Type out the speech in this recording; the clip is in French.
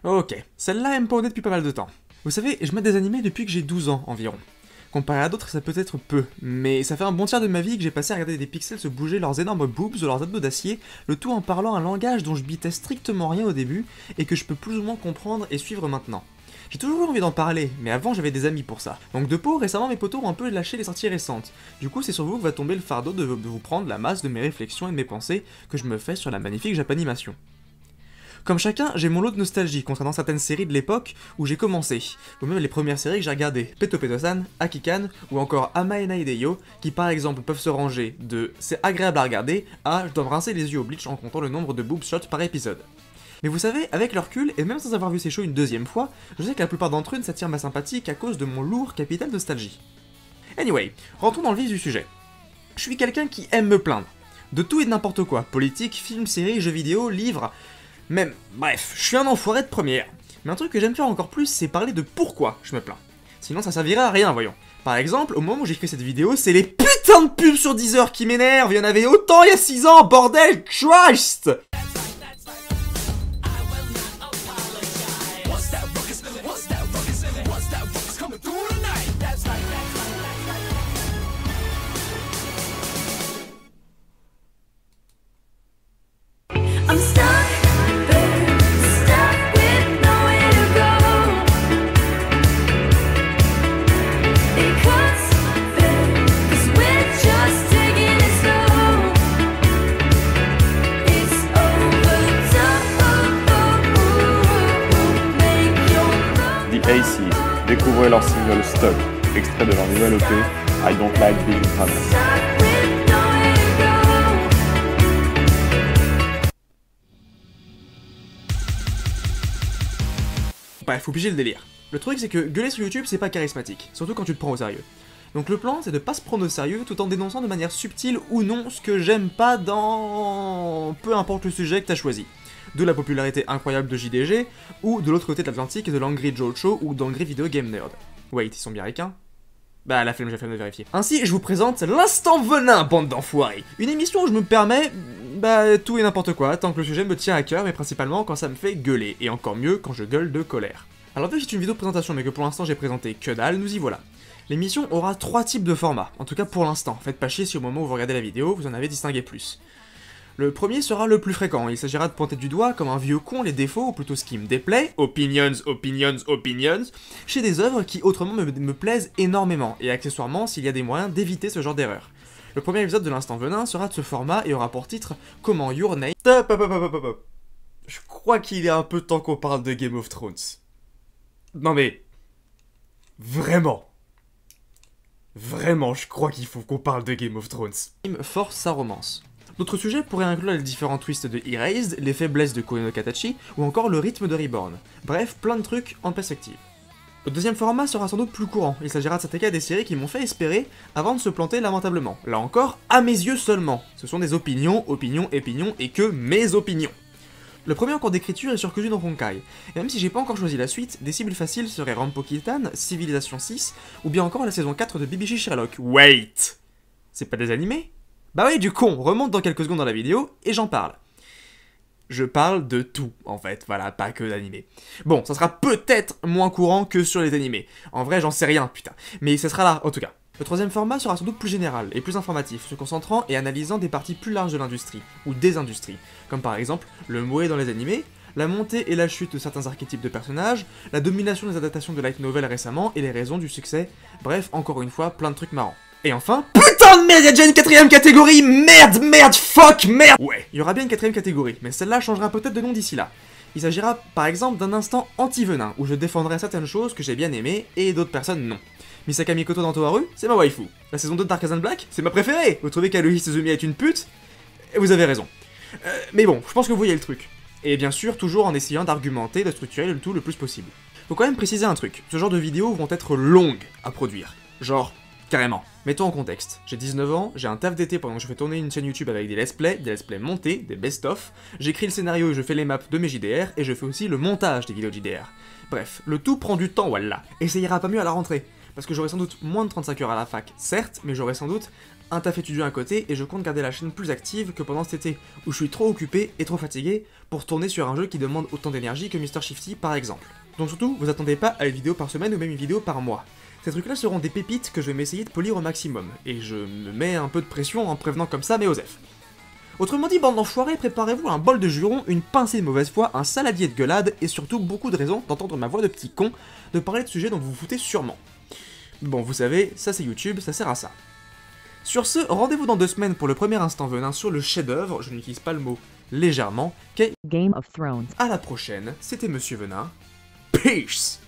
Ok, celle-là elle me pondait depuis pas mal de temps. Vous savez, je mets des animés depuis que j'ai 12 ans environ. Comparé à d'autres, ça peut être peu, mais ça fait un bon tiers de ma vie que j'ai passé à regarder des pixels se bouger leurs énormes boobs ou leurs abdos d'acier, le tout en parlant un langage dont je bitais strictement rien au début, et que je peux plus ou moins comprendre et suivre maintenant. J'ai toujours eu envie d'en parler, mais avant j'avais des amis pour ça. Donc de peau, récemment mes potos ont un peu lâché les sorties récentes. Du coup c'est sur vous que va tomber le fardeau de vous prendre la masse de mes réflexions et de mes pensées que je me fais sur la magnifique Japanimation. Comme chacun, j'ai mon lot de nostalgie concernant certaines séries de l'époque où j'ai commencé, ou même les premières séries que j'ai regardées, Peto Peto-san, Akikan, ou encore Amaena Hideyo, qui par exemple peuvent se ranger de c'est agréable à regarder à je dois me rincer les yeux au bleach en comptant le nombre de boob shots par épisode. Mais vous savez, avec le recul, et même sans avoir vu ces shows une deuxième fois, je sais que la plupart d'entre eux ne s'attirent ma sympathie qu'à cause de mon lourd capital nostalgie. Anyway, rentrons dans le vif du sujet. Je suis quelqu'un qui aime me plaindre. De tout et de n'importe quoi, politique, films, séries, jeux vidéo, livres... Même, bref, je suis un enfoiré de première. Mais un truc que j'aime faire encore plus, c'est parler de pourquoi je me plains. Sinon ça servirait à rien, voyons. Par exemple, au moment où j'ai fait cette vidéo, c'est les putains de pubs sur Deezer qui m'énervent, il y en avait autant il y a 6 ans, bordel, Christ! Aces, découvrez leur single Stuck, extrait de leur nouvelle EP I Don't Like Being Famous. Bref, faut piger le délire. Le truc c'est que gueuler sur YouTube c'est pas charismatique, surtout quand tu te prends au sérieux. Donc le plan c'est de pas se prendre au sérieux tout en dénonçant de manière subtile ou non ce que j'aime pas dans... peu importe le sujet que t'as choisi. De la popularité incroyable de JDG, ou de l'autre côté de l'Atlantique de l'Angry Joe Show ou d'Angry Video Game Nerd. Wait, ils sont bien ricains? Bah la flemme, j'ai fait de vérifier. Ainsi, je vous présente l'Instant Venin, bande d'enfoirés. Une émission où je me permets, tout et n'importe quoi, tant que le sujet me tient à cœur, mais principalement quand ça me fait gueuler, et encore mieux quand je gueule de colère. Alors vu que c'est une vidéo de présentation, mais que pour l'instant j'ai présenté que dalle, nous y voilà. L'émission aura 3 types de formats, en tout cas pour l'instant. Faites pas chier si au moment où vous regardez la vidéo, vous en avez distingué plus. Le premier sera le plus fréquent, il s'agira de pointer du doigt comme un vieux con les défauts, ou plutôt ce qui me déplaît, opinions, chez des œuvres qui autrement me plaisent énormément, et accessoirement s'il y a des moyens d'éviter ce genre d'erreur. Le premier épisode de l'Instant Venin sera de ce format et aura pour titre Comment Your Name... Je crois qu'il est un peu temps qu'on parle de Game of Thrones. Non mais... Vraiment, je crois qu'il faut qu'on parle de Game of Thrones. Force sa romance. D'autres sujets pourraient inclure les différents twists de Erased, les faiblesses de Koe no Katachi, ou encore le rythme de Reborn. Bref, plein de trucs en perspective. Le deuxième format sera sans doute plus courant, il s'agira de s'attaquer à des séries qui m'ont fait espérer avant de se planter lamentablement. Là encore, à mes yeux seulement. Ce sont des opinions, et que mes opinions. Le premier en cours d'écriture est sur Kuju no Honkai, et même si j'ai pas encore choisi la suite, des cibles faciles seraient Rampo Kitan, Civilization 6, ou bien encore la saison 4 de BBC Sherlock. Wait! C'est pas des animés? Bah oui, du con, remonte dans quelques secondes dans la vidéo, et j'en parle. Je parle de tout, en fait, voilà, pas que d'animés. Bon, ça sera peut-être moins courant que sur les animés. En vrai, j'en sais rien, putain. Mais ça sera là, en tout cas. Le troisième format sera sans doute plus général et plus informatif, se concentrant et analysant des parties plus larges de l'industrie, ou des industries, comme par exemple le moe dans les animés, la montée et la chute de certains archétypes de personnages, la domination des adaptations de light novel récemment et les raisons du succès, bref, encore une fois, plein de trucs marrants. Et enfin, putain de merde, y'a déjà une 4ème catégorie, merde, fuck, merde. Ouais, il y aura bien une 4ème catégorie, mais celle-là changera peut-être de nom d'ici là. Il s'agira par exemple d'un instant anti-venin, où je défendrai certaines choses que j'ai bien aimées, et d'autres personnes non. Misaka Mikoto dans Toharu, c'est ma waifu. La saison 2 de Dark As Black, c'est ma préférée. Vous trouvez qu'Haruhi Suzumi est une pute? Et vous avez raison. Mais bon, je pense que vous voyez le truc. Et bien sûr, toujours en essayant d'argumenter, de structurer le tout le plus possible. Faut quand même préciser un truc, ce genre de vidéos vont être longues à produire. Genre, carrément. Mettons en contexte, j'ai 19 ans, j'ai un taf d'été pendant que je fais tourner une chaîne YouTube avec des let's play montés, des best-of, j'écris le scénario et je fais les maps de mes JDR, et je fais aussi le montage des vidéos JDR. Bref, le tout prend du temps, wallah. Et ça ira pas mieux à la rentrée. Parce que j'aurai sans doute moins de 35 heures à la fac, certes, mais j'aurai sans doute un taf étudiant à côté et je compte garder la chaîne plus active que pendant cet été, où je suis trop occupé et trop fatigué pour tourner sur un jeu qui demande autant d'énergie que Mr. Shifty par exemple. Donc surtout, vous attendez pas à une vidéo par semaine ou même une vidéo par mois. Ces trucs là seront des pépites que je vais m'essayer de polir au maximum, et je me mets un peu de pression en prévenant comme ça mes Osef. Autrement dit, bande d'enfoirés, préparez-vous un bol de jurons, une pincée de mauvaise foi, un saladier de gueulade, et surtout beaucoup de raisons d'entendre ma voix de petit con, de parler de sujets dont vous vous foutez sûrement. Bon, vous savez, ça c'est YouTube, ça sert à ça. Sur ce, rendez-vous dans 2 semaines pour le premier instant venin sur le chef-d'œuvre, je n'utilise pas le mot légèrement, qu'est Game of Thrones. À la prochaine, c'était Monsieur Venin. Peace!